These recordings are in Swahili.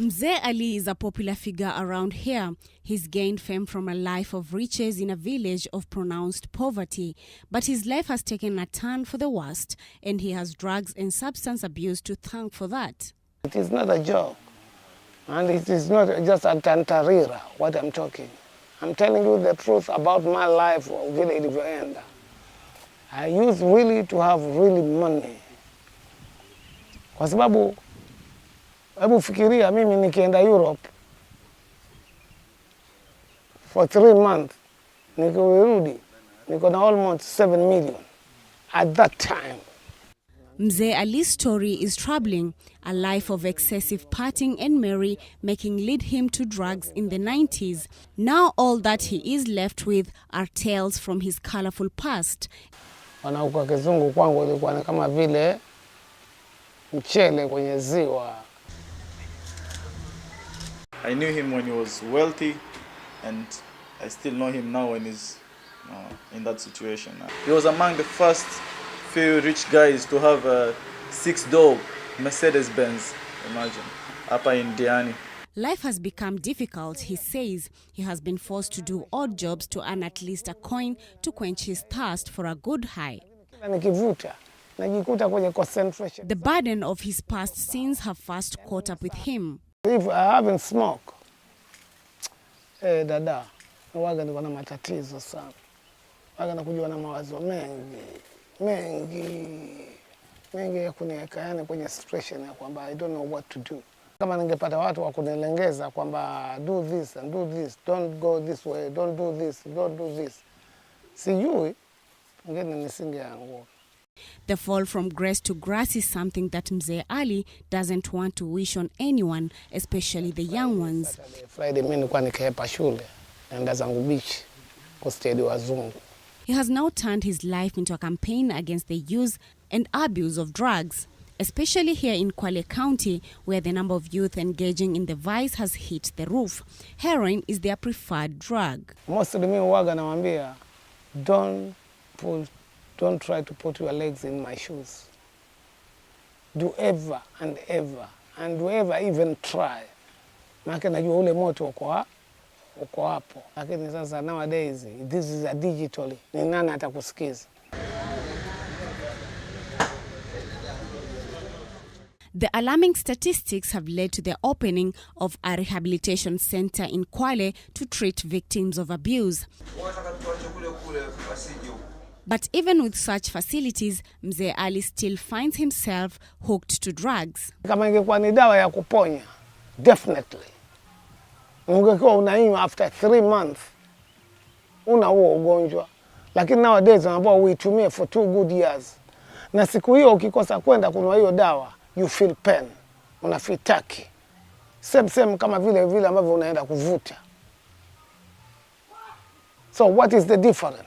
Mzee Ali is a popular figure around here. He's gained fame from a life of riches in a village of pronounced poverty. But his life has taken a turn for the worst, and he has drugs and substance abuse to thank for that. It is not a joke, and it is not just a tantarira, what I'm talking. I'm telling you the truth about my life vile ilivyoenda. I used really to have really money. Kwa sababu, hebu fikiria mimi nikienda Europe for 3 months, nikirudi, niko na almost 7 million at that time. Mzee Ali's story is troubling. A life of excessive partying and merry making lead him to drugs in the 90s. Now all that he is left with are tales from his colorful past. Wanauka kizungu kwangu ilikuwa ni kama vile mchele kwenye ziwa. I knew him when he was wealthy, and I still know him now when he's in that situation. He was among the first few rich guys to have a 6-door Mercedes-Benz, imagine, up in Diani. Life has become difficult, he says. He has been forced to do odd jobs to earn at least a coin to quench his thirst for a good high. The burden of his past sins have first caught up with him. If I haven't smoked, dada, waga niko na matatizo sana. Waga nakujua na mawazo mengi ya kuniweka yani kwenye situation ya kwamba I don't know what to do. Kama ningepata watu wa kunilengeza kwamba do this and do this, don't go this way, don't do this, don't do this. Sijui ngine nisingeanguka. The fall from grace to grass is something that Mzee Ali doesn't want to wish on anyone, especially the young ones. Friday mimi nilikuwa nikaepa shule, naenda zangu beach kustedi wazungu. He has now turned his life into a campaign against the use and abuse of drugs, especially here in Kwale County, where the number of youth engaging in the vice has hit the roof. Heroin is their preferred drug. Most of me waga nawaambia, don't try to put your legs in my shoes. Do ever and ever, and do ever even try. Maana najua ule moto uko hapo. Lakini sasa nowadays, this is a digitally. Ni nani atakusikiza? The alarming statistics have led to the opening of a rehabilitation center in Kwale to treat victims of abuse. But even with such facilities, Mzee Ali still finds himself hooked to drugs. Kama ingekuwa ni dawa ya kuponya, definitely. Ungekuwa unainywa after 3 months, una huo ugonjwa. Lakini nowadays wanaambiwa uitumie for 2 good years. Na siku hiyo ukikosa kwenda kununua hiyo dawa, you feel pain, una feel taki. Same kama vile ambavyo unaenda kuvuta. So what is the difference?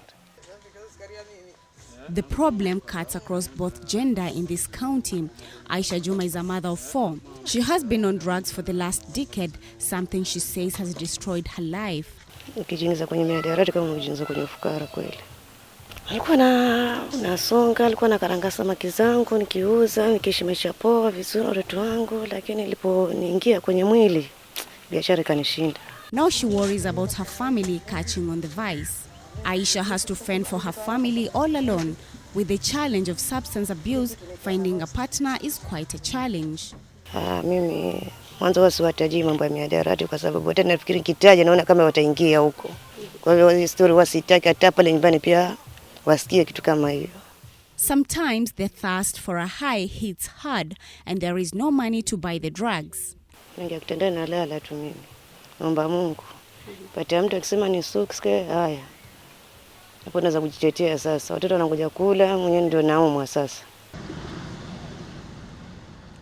The problem cuts across both gender in this county. Aisha Juma is a mother of 4. She has been on drugs for the last decade, something she says has destroyed her life. Ukijiingiza kwenye mihadarati kama unajiingiza kwenye ufukara kweli. Alikuwa nasonga, alikuwa nakaranga samaki zangu, nikiuza, nikiishi maisha poa vizuri na watoto wangu, lakini iliponiingia kwenye mwili, biashara ikanishinda. Now she worries about her family catching on the vice. Aisha has to fend for her family all alone. With the challenge of substance abuse, finding a partner is quite a challenge. Mimi mwanzo wasiwataji mambo ya mihadarati kwa sababu hata nafikiri nikitaja naona kama wataingia huko. Kwa hiyo story wasitaki hata pale nyumbani pia wasikie kitu kama hiyo. Sometimes the thirst for a high hits hard and there is no money to buy the drugs. Ningekutendea na lala tu mimi. Naomba Mungu. Pata mtu akisema ni suksike haya. Hapo naweza kujitetea sasa. Watoto wanakuja kula, mwenyewe ndio naumwa sasa.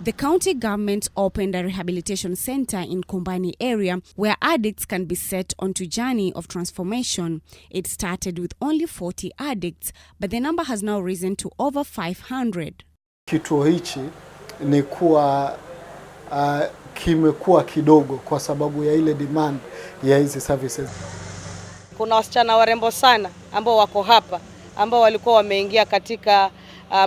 The county government opened a rehabilitation center in Kombani area where addicts can be set onto journey of transformation. It started with only 40 addicts, but the number has now risen to over 500. Kituo hichi ni kuwa kimekuwa kidogo kwa sababu ya ile demand ya hizi services. Kuna wasichana warembo sana ambao wako hapa, ambao walikuwa wameingia katika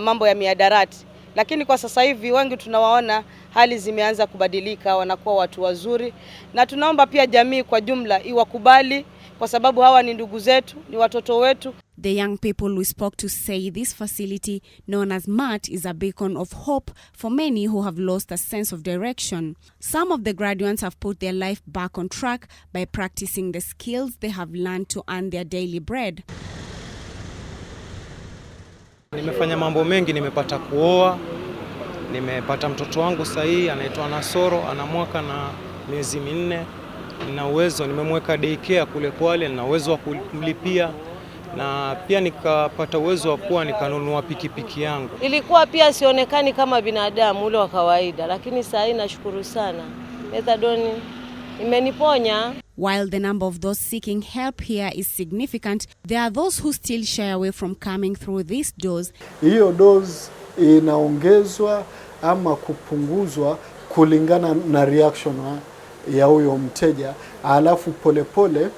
mambo ya mihadarati. lakini kwa sasa hivi wengi tunawaona hali zimeanza kubadilika, wanakuwa watu wazuri, na tunaomba pia jamii kwa jumla iwakubali kwa sababu hawa ni ndugu zetu, ni watoto wetu. The young people we spoke to say this facility, known as MAT, is a beacon of hope for many who have lost a sense of direction. Some of the graduates have put their life back on track by practicing the skills they have learned to earn their daily bread. Nimefanya mambo mengi, nimepata kuoa, nimepata mtoto wangu sahihi anaitwa Nasoro, ana mwaka na miezi 4. Nina uwezo, nimemweka daycare kule Kwale, nina uwezo wa kumlipia, na pia nikapata uwezo wa kuwa nikanunua pikipiki yangu. Ilikuwa pia sionekani kama binadamu ule wa kawaida, lakini sasa nashukuru sana. Methadone imeniponya. While the number of those seeking help here is significant, there are those who still shy away from coming through these doors. Hiyo dose inaongezwa ama kupunguzwa kulingana na reaction ya huyo mteja, alafu polepole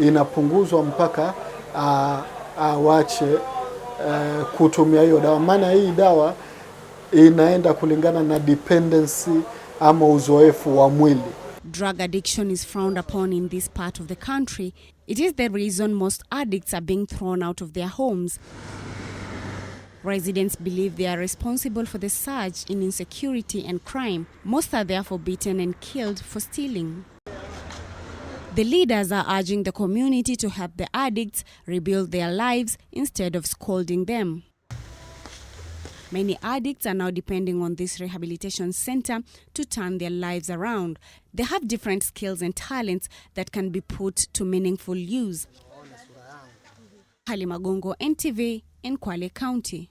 inapunguzwa mpaka awache kutumia hiyo dawa. Maana hii dawa inaenda kulingana na dependency ama uzoefu wa mwili. Drug addiction is frowned upon in this part of the country. It is the reason most addicts are being thrown out of their homes. Residents believe they are responsible for the surge in insecurity and crime. Most are therefore beaten and killed for stealing. The leaders are urging the community to help the addicts rebuild their lives instead of scolding them. Many addicts are now depending on this rehabilitation center to turn their lives around. They have different skills and talents that can be put to meaningful use. Halima Gongo, NTV, in Kwale County.